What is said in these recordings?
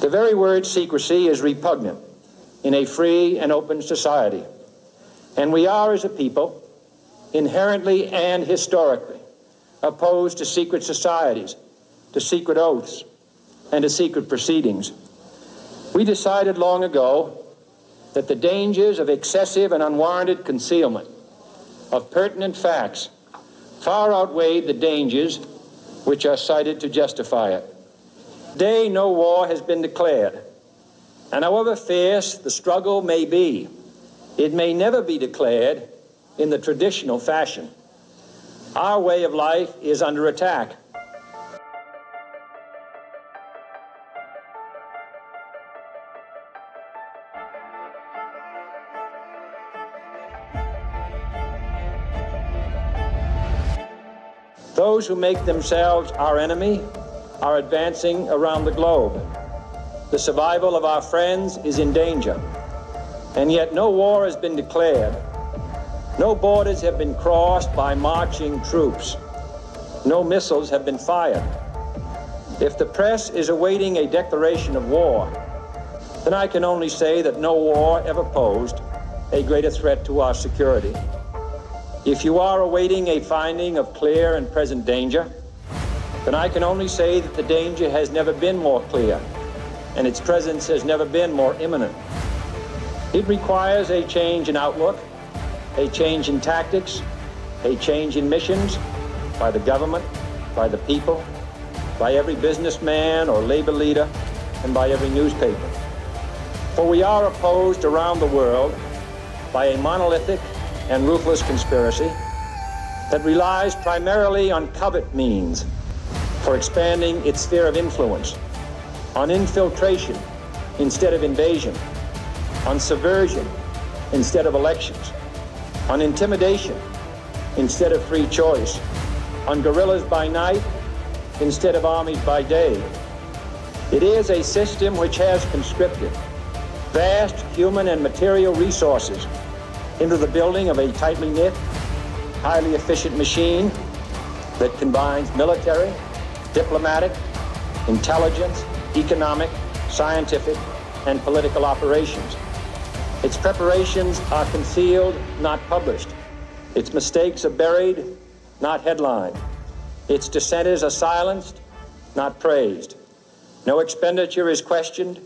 The very word secrecy is repugnant in a free and open society, and we are, as a people, inherently and historically opposed to secret societies, to secret oaths, and to secret proceedings. We decided long ago that the dangers of excessive and unwarranted concealment of pertinent facts far outweighed the dangers which are cited to justify it. Today, no war has been declared, and however fierce the struggle may be, it may never be declared in the traditional fashion. Our way of life is under attack. Those who make themselves our enemy are advancing around the globe. The survival of our friends is in danger, and yet no war has been declared. No borders have been crossed by marching troops. No missiles have been fired. If the press is awaiting a declaration of war, then I can only say that no war ever posed a greater threat to our security. If you are awaiting a finding of clear and present danger, then I can only say that the danger has never been more clear, and its presence has never been more imminent. It requires a change in outlook, a change in tactics, a change in missions by the government, by the people, by every businessman or labor leader, and by every newspaper. For we are opposed around the world by a monolithic and ruthless conspiracy that relies primarily on covert means for expanding its sphere of influence, on infiltration instead of invasion, on subversion instead of elections, on intimidation instead of free choice, on guerrillas by night instead of armies by day. It is a system which has conscripted vast human and material resources into the building of a tightly knit, highly efficient machine that combines military, diplomatic, intelligence, economic, scientific, and political operations. Its preparations are concealed, not published. Its mistakes are buried, not headlined. Its dissenters are silenced, not praised. No expenditure is questioned,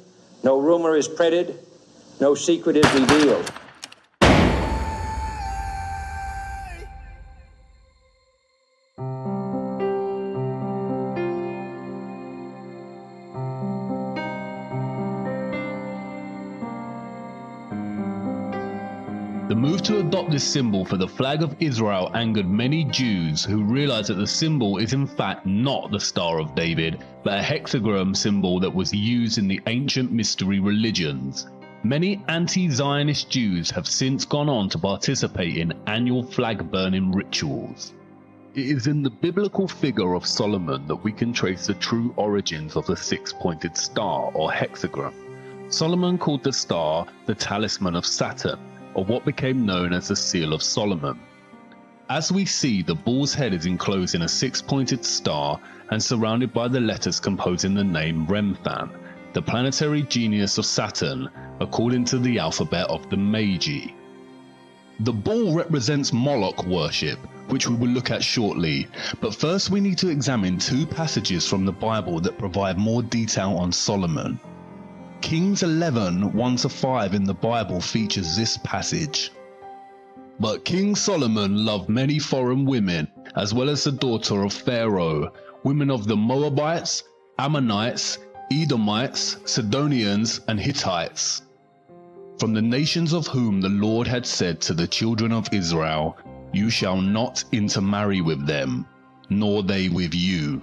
no rumor is printed, no secret is revealed. The move to adopt this symbol for the flag of Israel angered many Jews who realized that the symbol is in fact not the Star of David, but a hexagram symbol that was used in the ancient mystery religions. Many anti-Zionist Jews have since gone on to participate in annual flag burning rituals. It is in the biblical figure of Solomon that we can trace the true origins of the six-pointed star or hexagram. Solomon called the star the talisman of Saturn, or what became known as the Seal of Solomon. As we see, the bull's head is enclosed in a six-pointed star and surrounded by the letters composing the name Remphan, the planetary genius of Saturn, according to the alphabet of the Magi. The bull represents Moloch worship, which we will look at shortly, but first we need to examine two passages from the Bible that provide more detail on Solomon. Kings 11, 1-5 in the Bible features this passage. But King Solomon loved many foreign women, as well as the daughter of Pharaoh, women of the Moabites, Ammonites, Edomites, Sidonians, and Hittites, from the nations of whom the Lord had said to the children of Israel, "You shall not intermarry with them, nor they with you.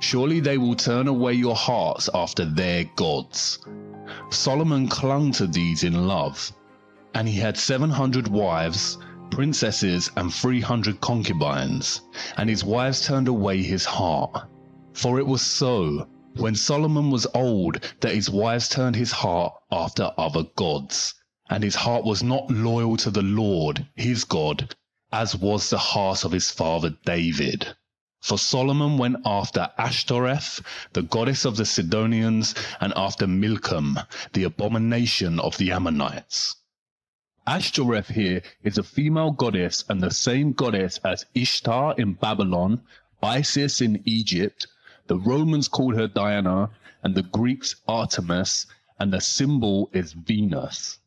Surely they will turn away your hearts after their gods." Solomon clung to these in love, and he had 700 wives, princesses, and 300 concubines, and his wives turned away his heart. For it was so, when Solomon was old, that his wives turned his heart after other gods, and his heart was not loyal to the Lord, his God, as was the heart of his father David. For Solomon went after Ashtoreth, the goddess of the Sidonians, and after Milcom, the abomination of the Ammonites. Ashtoreth here is a female goddess and the same goddess as Ishtar in Babylon, Isis in Egypt. The Romans called her Diana, and the Greeks Artemis, and the symbol is Venus.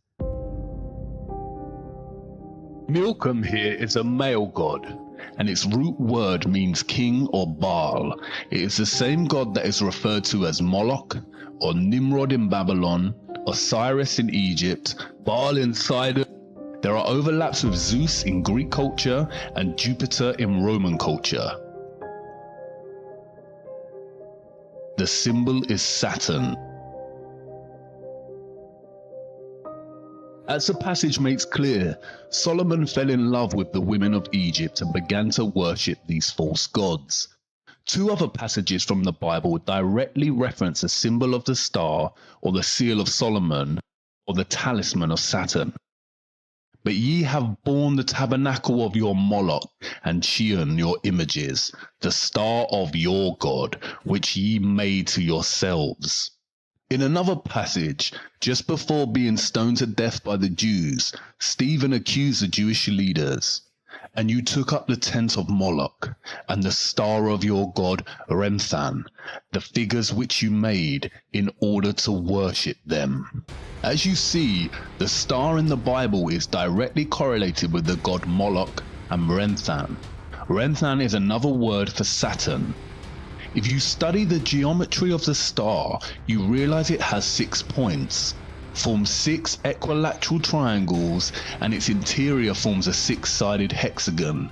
Milcom here is a male god, and its root word means king or Baal. It is the same god that is referred to as Moloch, or Nimrod in Babylon, Osiris in Egypt, Baal in Sidon. There are overlaps with Zeus in Greek culture and Jupiter in Roman culture. The symbol is Saturn. As the passage makes clear, Solomon fell in love with the women of Egypt and began to worship these false gods. Two other passages from the Bible directly reference the symbol of the star, or the seal of Solomon, or the talisman of Saturn. But ye have borne the tabernacle of your Moloch, and Chion your images, the star of your God, which ye made to yourselves. In another passage, just before being stoned to death by the Jews, Stephen accused the Jewish leaders. And you took up the tent of Moloch, and the star of your god Remphan, the figures which you made, in order to worship them. As you see, the star in the Bible is directly correlated with the god Moloch and Remphan. Remphan is another word for Saturn. If you study the geometry of the star, you realize it has 6 points, forms 6 equilateral triangles, and its interior forms a 6-sided hexagon.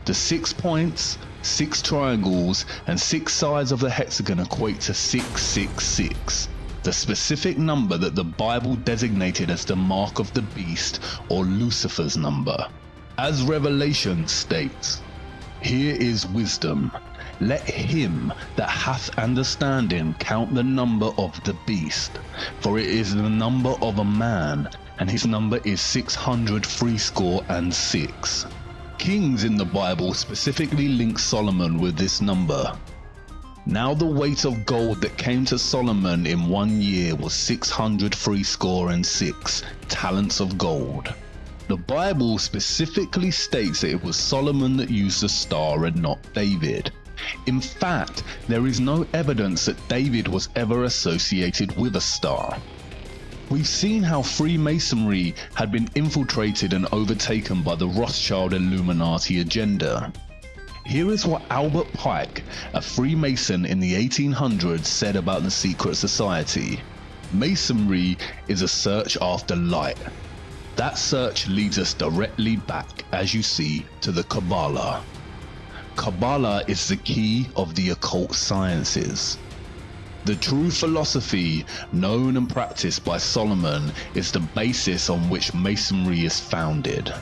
The 6 points, 6 triangles, and 6 sides of the hexagon equate to 666, the specific number that the Bible designated as the mark of the beast, or Lucifer's number. As Revelation states, "Here is wisdom. Let him that hath understanding count the number of the beast, for it is the number of a man, and his number is 666. Kings in the Bible specifically link Solomon with this number. Now the weight of gold that came to Solomon in 1 year was 666 talents of gold. The Bible specifically states that it was Solomon that used the star and not David. In fact, there is no evidence that David was ever associated with a star. We've seen how Freemasonry had been infiltrated and overtaken by the Rothschild Illuminati agenda. Here is what Albert Pike, a Freemason in the 1800s, said about the secret society. Masonry is a search after light. That search leads us directly back, as you see, to the Kabbalah. Kabbalah is the key of the occult sciences. The true philosophy, known and practiced by Solomon, is the basis on which Masonry is founded.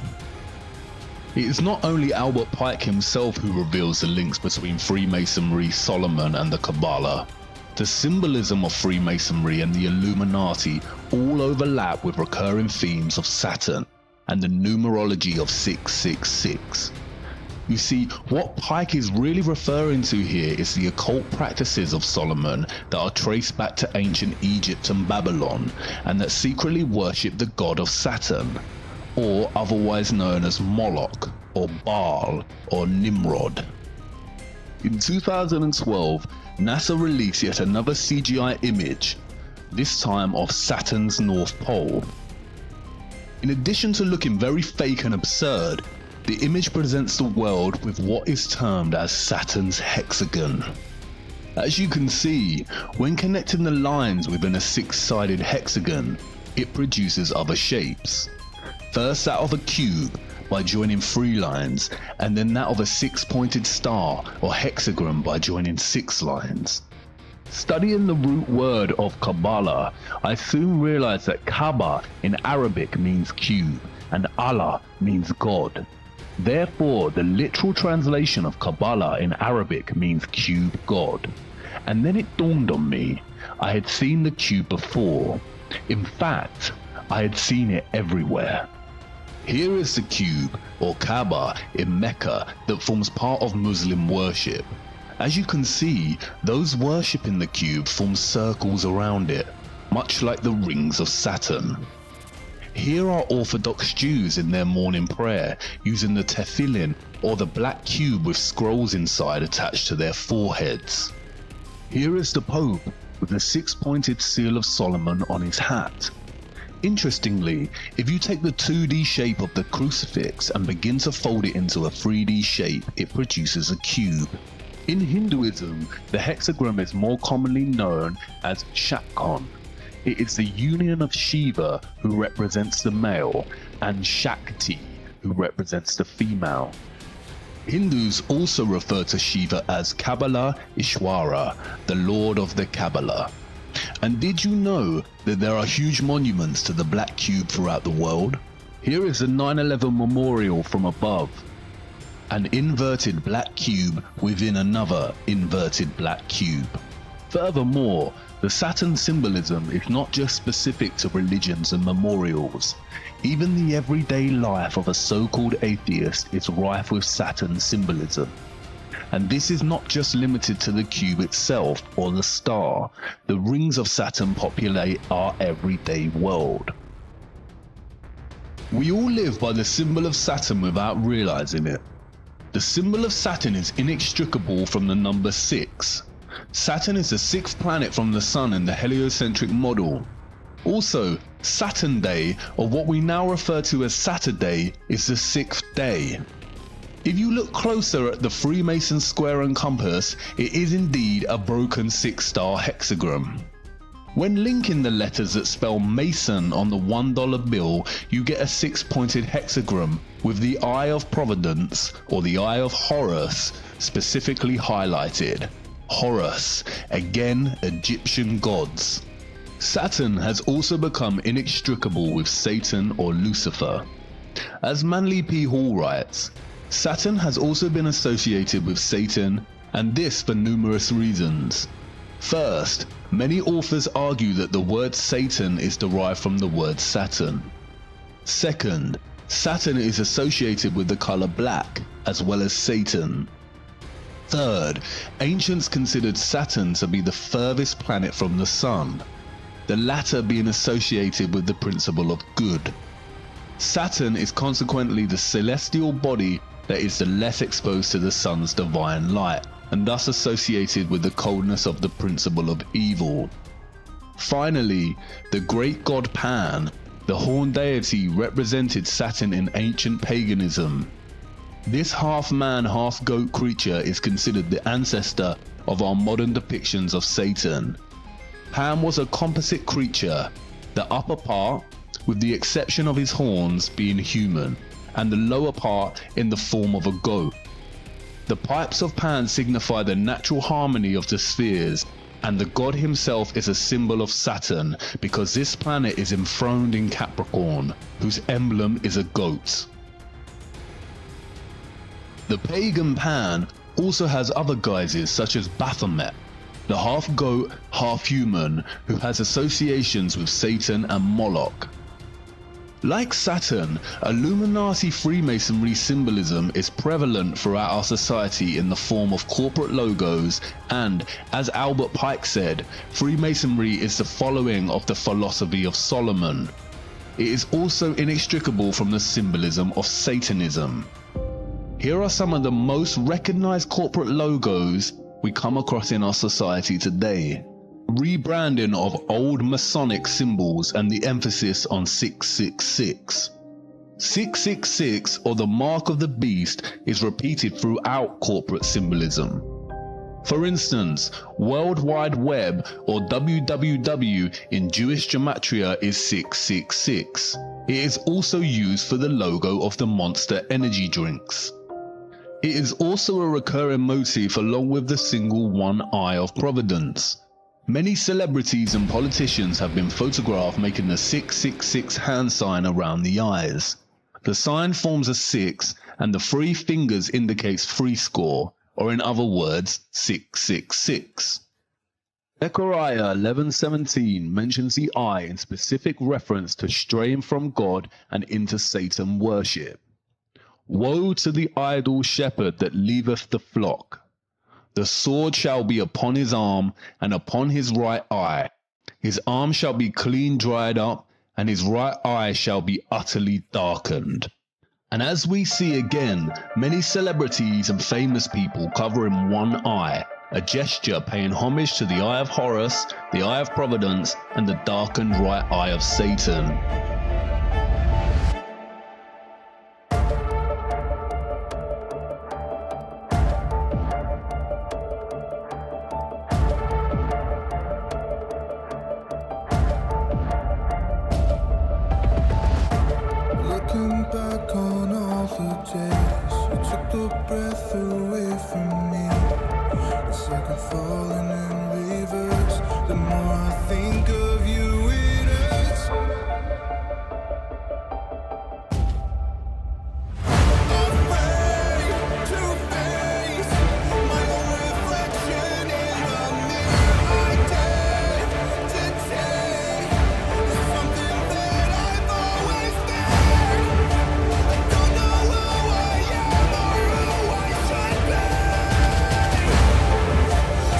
It is not only Albert Pike himself who reveals the links between Freemasonry, Solomon, and the Kabbalah. The symbolism of Freemasonry and the Illuminati all overlap with recurring themes of Saturn and the numerology of 666. You see, what Pike is really referring to here is the occult practices of Solomon that are traced back to ancient Egypt and Babylon, and that secretly worship the god of Saturn, or otherwise known as Moloch, or Baal, or Nimrod. In 2012, NASA released yet another CGI image, this time of Saturn's North Pole. In addition to looking very fake and absurd, the image presents the world with what is termed as Saturn's hexagon. As you can see, when connecting the lines within a 6-sided hexagon, it produces other shapes. First that of a cube by joining 3 lines, and then that of a 6-pointed star or hexagon by joining 6 lines. Studying the root word of Kabbalah, I soon realized that Kaaba in Arabic means cube, and Allah means God. Therefore, the literal translation of Kabbalah in Arabic means cube god. And then it dawned on me, I had seen the cube before. In fact, I had seen it everywhere. Here is the cube, or Kaaba, in Mecca that forms part of Muslim worship. As you can see, those worshipping the cube form circles around it, much like the rings of Saturn. Here are Orthodox Jews in their morning prayer, using the tefillin, or the black cube with scrolls inside attached to their foreheads. Here is the Pope, with the six-pointed seal of Solomon on his hat. Interestingly, if you take the 2D shape of the crucifix and begin to fold it into a 3D shape, it produces a cube. In Hinduism, the hexagram is more commonly known as Shakon. It is the union of Shiva, who represents the male, and Shakti, who represents the female. Hindus also refer to Shiva as Kabbalah Ishwara, the Lord of the Kabbalah. And did you know that there are huge monuments to the black cube throughout the world? Here is a 9/11 memorial from above. An inverted black cube within another inverted black cube. Furthermore, the Saturn symbolism is not just specific to religions and memorials. Even the everyday life of a so-called atheist is rife with Saturn symbolism. And this is not just limited to the cube itself or the star. The rings of Saturn populate our everyday world. We all live by the symbol of Saturn without realizing it. The symbol of Saturn is inextricable from the number 6. Saturn is the 6th planet from the Sun in the heliocentric model. Also, Saturn Day, or what we now refer to as Saturday, is the 6th day. If you look closer at the Freemason square and compass, it is indeed a broken 6-star hexagram. When linking the letters that spell Mason on the $1 bill, you get a 6-pointed hexagram with the Eye of Providence, or the Eye of Horus, specifically highlighted. Horus, again Egyptian gods. Saturn has also become inextricable with Satan or Lucifer. As Manly P. Hall writes, Saturn has also been associated with Satan, and this for numerous reasons. First, many authors argue that the word Satan is derived from the word Saturn. Second, Saturn is associated with the color black, as well as Satan. Third, ancients considered Saturn to be the furthest planet from the Sun, the latter being associated with the principle of good. Saturn is consequently the celestial body that is the less exposed to the Sun's divine light, and thus associated with the coldness of the principle of evil. Finally, the great god Pan, the horned deity, represented Saturn in ancient paganism. This half-man, half-goat creature is considered the ancestor of our modern depictions of Satan. Pan was a composite creature, the upper part, with the exception of his horns, being human, and the lower part in the form of a goat. The pipes of Pan signify the natural harmony of the spheres, and the god himself is a symbol of Saturn because this planet is enthroned in Capricorn, whose emblem is a goat. The pagan Pan also has other guises such as Baphomet, the half-goat, half-human, who has associations with Satan and Moloch. Like Saturn, Illuminati Freemasonry symbolism is prevalent throughout our society in the form of corporate logos and, as Albert Pike said, Freemasonry is the following of the philosophy of Solomon. It is also inextricable from the symbolism of Satanism. Here are some of the most recognized corporate logos we come across in our society today. Rebranding of old Masonic symbols and the emphasis on 666. 666, or the mark of the beast, is repeated throughout corporate symbolism. For instance, World Wide Web, or WWW in Jewish gematria, is 666. It is also used for the logo of the Monster energy drinks. It is also a recurring motif along with the single one eye of Providence. Many celebrities and politicians have been photographed making the 666 hand sign around the eyes. The sign forms a 6 and the 3 fingers indicates 3 score, or in other words, 666. Zechariah 11:17 mentions the eye in specific reference to straying from God and into Satan worship. Woe to the idle shepherd that leaveth the flock. The sword shall be upon his arm and upon his right eye. His arm shall be clean dried up, and his right eye shall be utterly darkened. And as we see again, many celebrities and famous people covering one eye, a gesture paying homage to the eye of Horus, the eye of Providence, and the darkened right eye of Satan. Looking back on all the days you took the breath away from me. It's like I'm falling in reverse. The more I think of you, it hurts. Afraid to face my own reflection in the mirror. I dare to take something that I've always been. I don't know who I am or who I should be.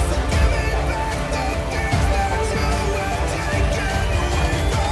So give me back the things that you have taken away from me.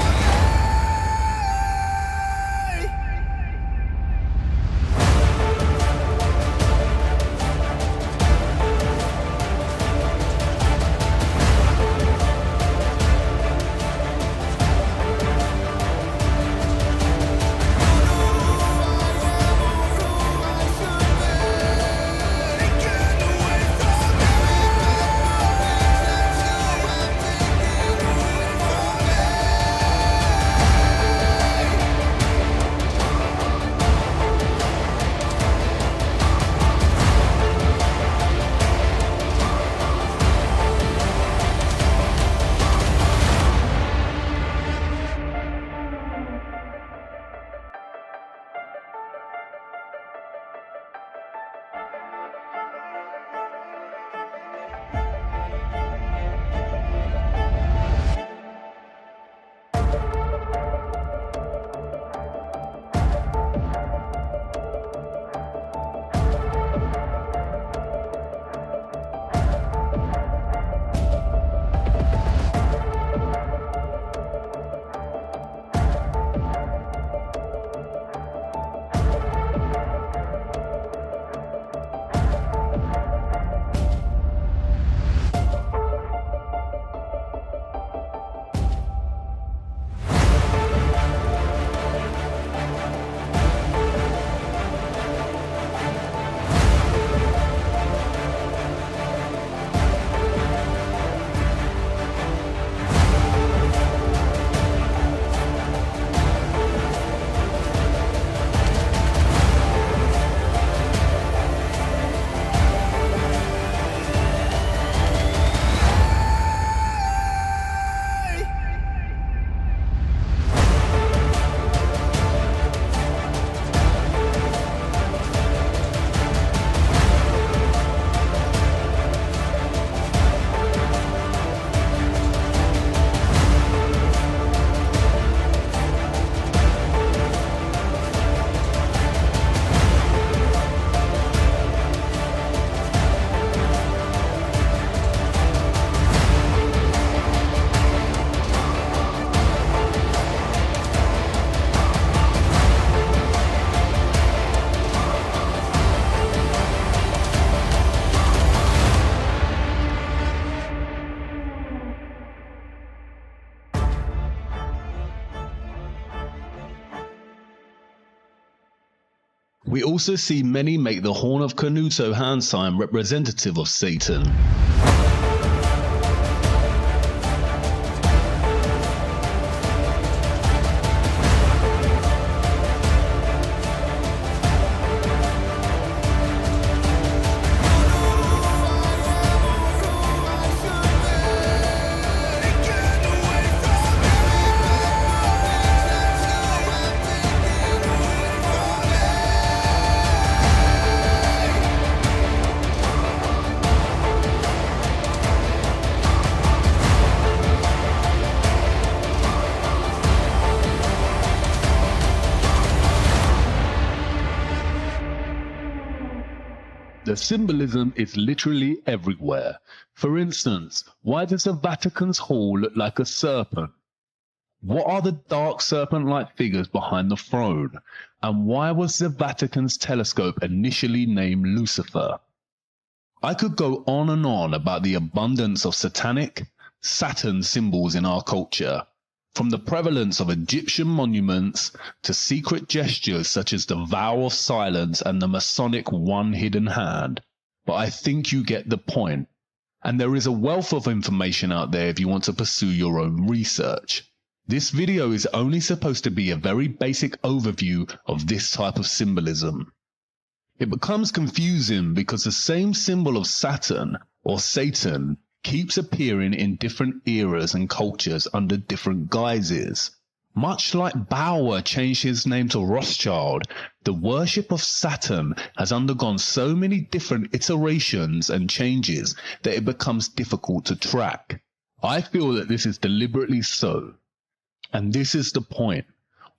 We also see many make the horn of Canuto hand sign representative of Satan. The symbolism is literally everywhere. For instance, why does the Vatican's hall look like a serpent? What are the dark serpent-like figures behind the throne? And why was the Vatican's telescope initially named Lucifer? I could go on and on about the abundance of satanic, Saturn symbols in our culture, from the prevalence of Egyptian monuments to secret gestures such as the vow of silence and the Masonic one hidden hand. But I think you get the point. And there is a wealth of information out there if you want to pursue your own research. This video is only supposed to be a very basic overview of this type of symbolism. It becomes confusing because the same symbol of Saturn, or Satan, keeps appearing in different eras and cultures under different guises. Much like Bauer changed his name to Rothschild, the worship of Saturn has undergone so many different iterations and changes that it becomes difficult to track. I feel that this is deliberately so. And this is the point.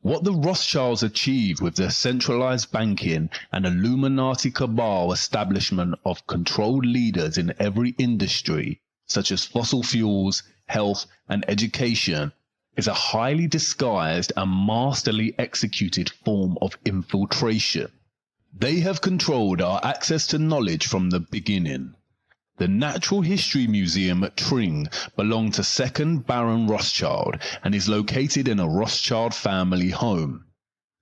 What the Rothschilds achieved with their centralized banking and Illuminati cabal establishment of controlled leaders in every industry, such as fossil fuels, health, and education, is a highly disguised and masterly executed form of infiltration. They have controlled our access to knowledge from the beginning. The Natural History Museum at Tring belonged to 2nd Baron Rothschild and is located in a Rothschild family home.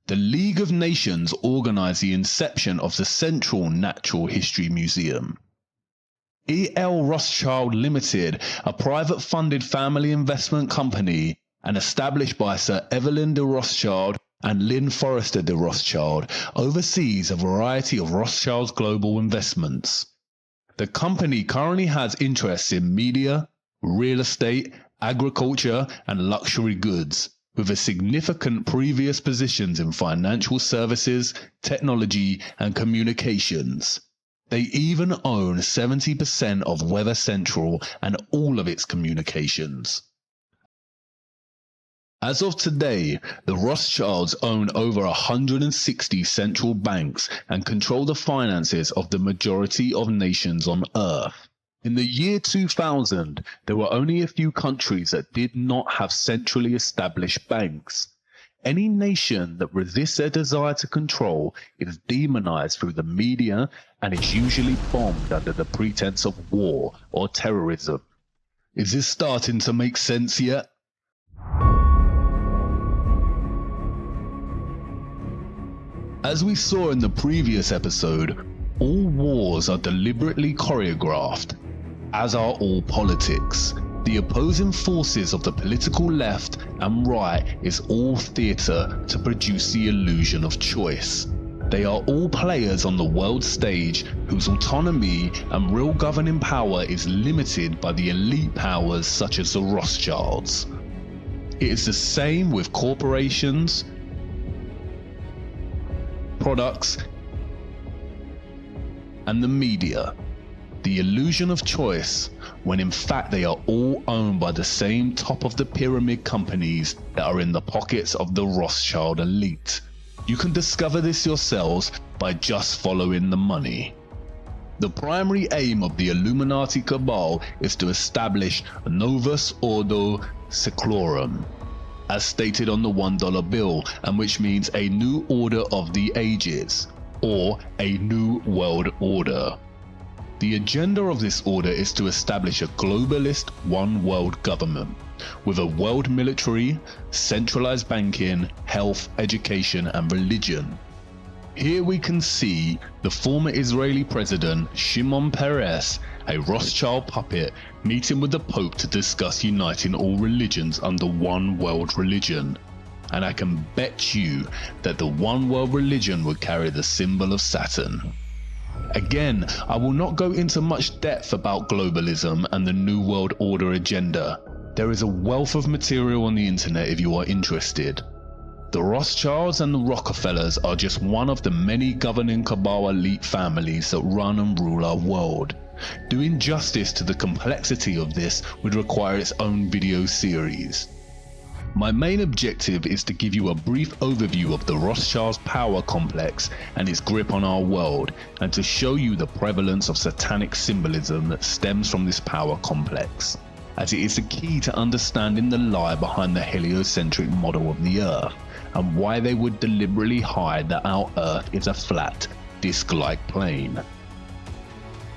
The League of Nations organized the inception of the Central Natural History Museum. E.L. Rothschild Limited, a private-funded family investment company and established by Sir Evelyn de Rothschild and Lynn Forrester de Rothschild, oversees a variety of Rothschild's global investments. The company currently has interests in media, real estate, agriculture, and luxury goods, with a significant previous positions in financial services, technology, and communications. They even own 70% of Weather Central and all of its communications. As of today, the Rothschilds own over 160 central banks and control the finances of the majority of nations on Earth. In the year 2000, there were only a few countries that did not have centrally established banks. Any nation that resists their desire to control is demonized through the media and is usually bombed under the pretense of war or terrorism. Is this starting to make sense yet? As we saw in the previous episode, all wars are deliberately choreographed, as are all politics. The opposing forces of the political left and right is all theatre to produce the illusion of choice. They are all players on the world stage whose autonomy and real governing power is limited by the elite powers such as the Rothschilds. It is the same with corporations, products, and the media. The illusion of choice, when in fact they are all owned by the same top of the pyramid companies that are in the pockets of the Rothschild elite. You can discover this yourselves by just following the money. The primary aim of the Illuminati cabal is to establish a Novus Ordo Seclorum, as stated on the $1 bill, and which means a new order of the ages, or a new world order. The agenda of this order is to establish a globalist one world government, with a world military, centralized banking, health, education, and religion. Here we can see the former Israeli president Shimon Peres, a Rothschild puppet, meeting with the Pope to discuss uniting all religions under one world religion. And I can bet you that the one world religion would carry the symbol of Saturn. Again, I will not go into much depth about globalism and the New World Order agenda. There is a wealth of material on the internet if you are interested. The Rothschilds and the Rockefellers are just one of the many governing cabal elite families that run and rule our world. Doing justice to the complexity of this would require its own video series. My main objective is to give you a brief overview of the Rothschild's power complex and its grip on our world, and to show you the prevalence of satanic symbolism that stems from this power complex, as it is the key to understanding the lie behind the heliocentric model of the Earth, and why they would deliberately hide that our Earth is a flat, disc-like plane.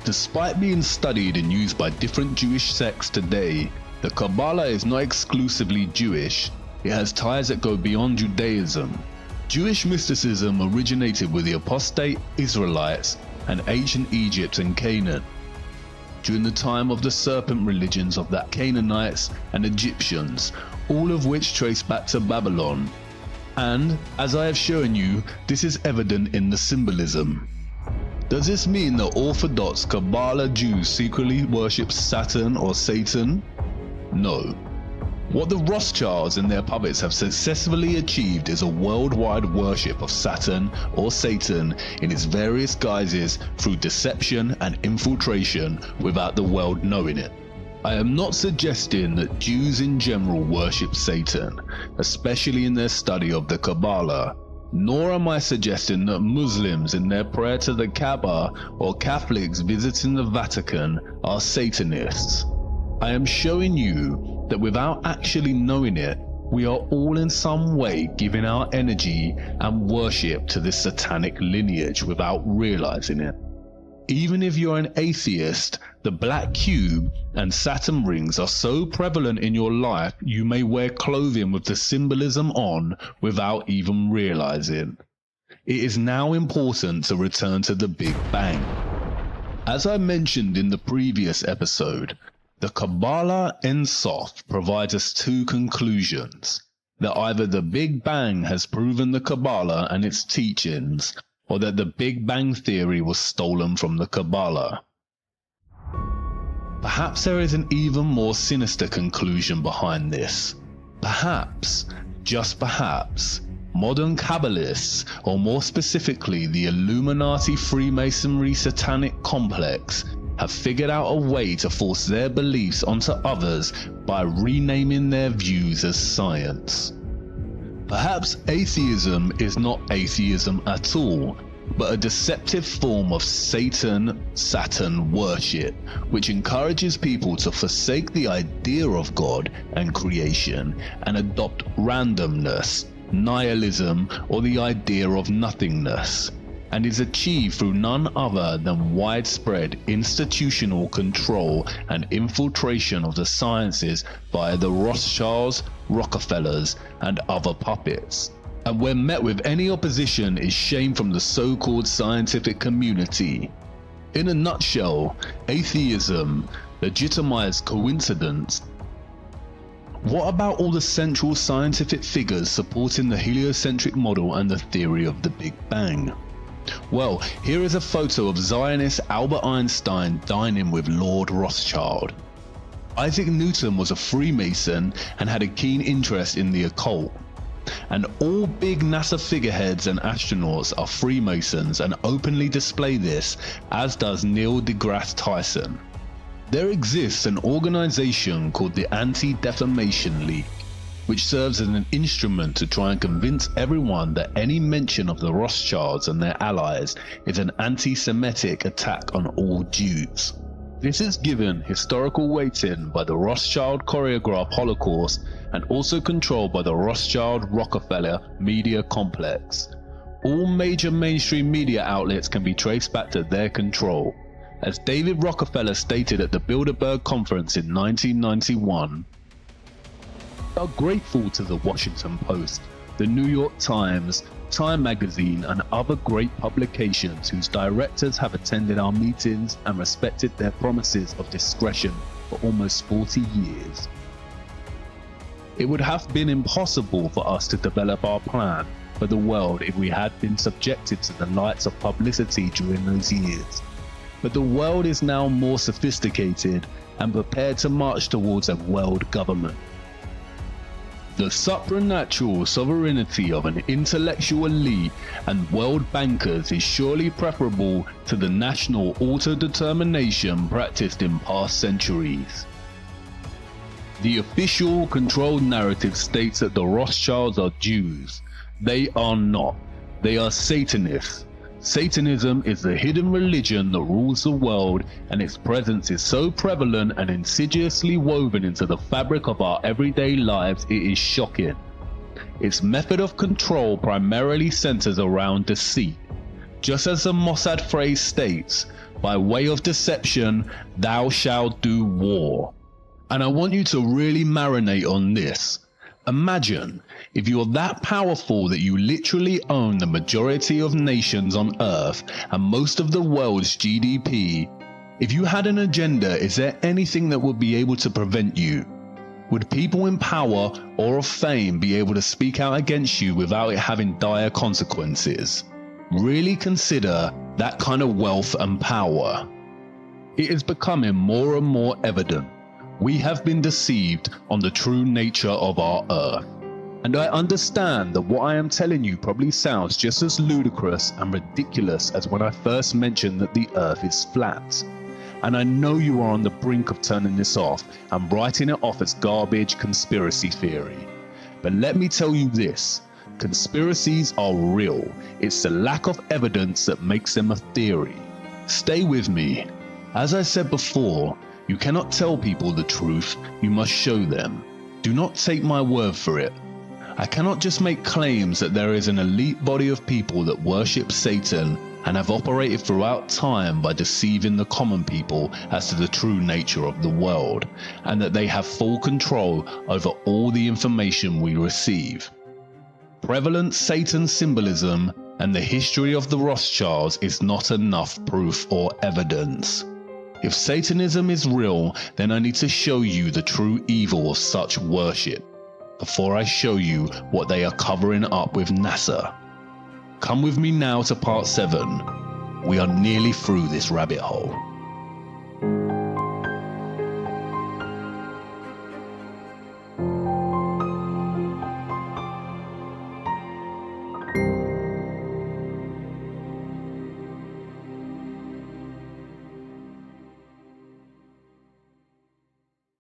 Despite being studied and used by different Jewish sects today, the Kabbalah is not exclusively Jewish. It has ties that go beyond Judaism. Jewish mysticism originated with the apostate Israelites and ancient Egypt and Canaan, during the time of the serpent religions of the Canaanites and Egyptians, all of which trace back to Babylon. And, as I have shown you, this is evident in the symbolism. Does this mean that Orthodox Kabbalah Jews secretly worship Saturn or Satan? No. What the Rothschilds and their puppets have successfully achieved is a worldwide worship of Saturn or Satan in its various guises through deception and infiltration without the world knowing it. I am not suggesting that Jews in general worship Satan, especially in their study of the Kabbalah, nor am I suggesting that Muslims in their prayer to the Kaaba or Catholics visiting the Vatican are Satanists. I am showing you that without actually knowing it, we are all in some way giving our energy and worship to this satanic lineage without realizing it. Even if you're an atheist, the black cube and Saturn rings are so prevalent in your life you may wear clothing with the symbolism on without even realizing. It is now important to return to the Big Bang. As I mentioned in the previous episode, the Kabbalah Ein Sof provides us two conclusions: that either the Big Bang has proven the Kabbalah and its teachings, or that the Big Bang theory was stolen from the Kabbalah. Perhaps there is an even more sinister conclusion behind this. Perhaps, just perhaps, modern Kabbalists, or more specifically the Illuminati Freemasonry satanic complex, have figured out a way to force their beliefs onto others by renaming their views as science. Perhaps atheism is not atheism at all, but a deceptive form of Saturn worship, which encourages people to forsake the idea of God and creation and adopt randomness, nihilism, or the idea of nothingness, and is achieved through none other than widespread institutional control and infiltration of the sciences by the Rothschilds, Rockefellers, and other puppets. And when met with any opposition is shame from the so-called scientific community. In a nutshell, atheism legitimized coincidence. What about all the central scientific figures supporting the heliocentric model and the theory of the Big Bang? Well, here is a photo of Zionist Albert Einstein dining with Lord Rothschild. Isaac Newton was a Freemason and had a keen interest in the occult. And all big NASA figureheads and astronauts are Freemasons and openly display this, as does Neil deGrasse Tyson. There exists an organization called the Anti-Defamation League, which serves as an instrument to try and convince everyone that any mention of the Rothschilds and their allies is an anti-Semitic attack on all Jews. This is given historical weighting by the Rothschild choreographed Holocaust and also controlled by the Rothschild-Rockefeller media complex. All major mainstream media outlets can be traced back to their control. As David Rockefeller stated at the Bilderberg Conference in 1991, "We are grateful to the Washington Post, the New York Times, Time magazine, and other great publications whose directors have attended our meetings and respected their promises of discretion for almost 40 years. It would have been impossible for us to develop our plan for the world if we had been subjected to the lights of publicity during those years. But the world is now more sophisticated and prepared to march towards a world government. The supernatural sovereignty of an intellectual elite and world bankers is surely preferable to the national autodetermination practiced in past centuries." The official controlled narrative states that the Rothschilds are Jews. They are not. They are Satanists. Satanism is the hidden religion that rules the world, and its presence is so prevalent and insidiously woven into the fabric of our everyday lives it is shocking. Its method of control primarily centers around deceit. Just as the Mossad phrase states, by way of deception, thou shalt do war. And I want you to really marinate on this. Imagine if you're that powerful that you literally own the majority of nations on Earth and most of the world's GDP. If you had an agenda, is there anything that would be able to prevent you? Would people in power or of fame be able to speak out against you without it having dire consequences? Really consider that kind of wealth and power. It is becoming more and more evident. We have been deceived on the true nature of our Earth. And I understand that what I am telling you probably sounds just as ludicrous and ridiculous as when I first mentioned that the Earth is flat. And I know you are on the brink of turning this off and writing it off as garbage conspiracy theory. But let me tell you this, conspiracies are real. It's the lack of evidence that makes them a theory. Stay with me. As I said before, you cannot tell people the truth, you must show them. Do not take my word for it. I cannot just make claims that there is an elite body of people that worship Satan and have operated throughout time by deceiving the common people as to the true nature of the world, and that they have full control over all the information we receive. Prevalent Satan symbolism and the history of the Rothschilds is not enough proof or evidence. If Satanism is real, then I need to show you the true evil of such worship, before I show you what they are covering up with NASA. Come with me now to part 7. We are nearly through this rabbit hole.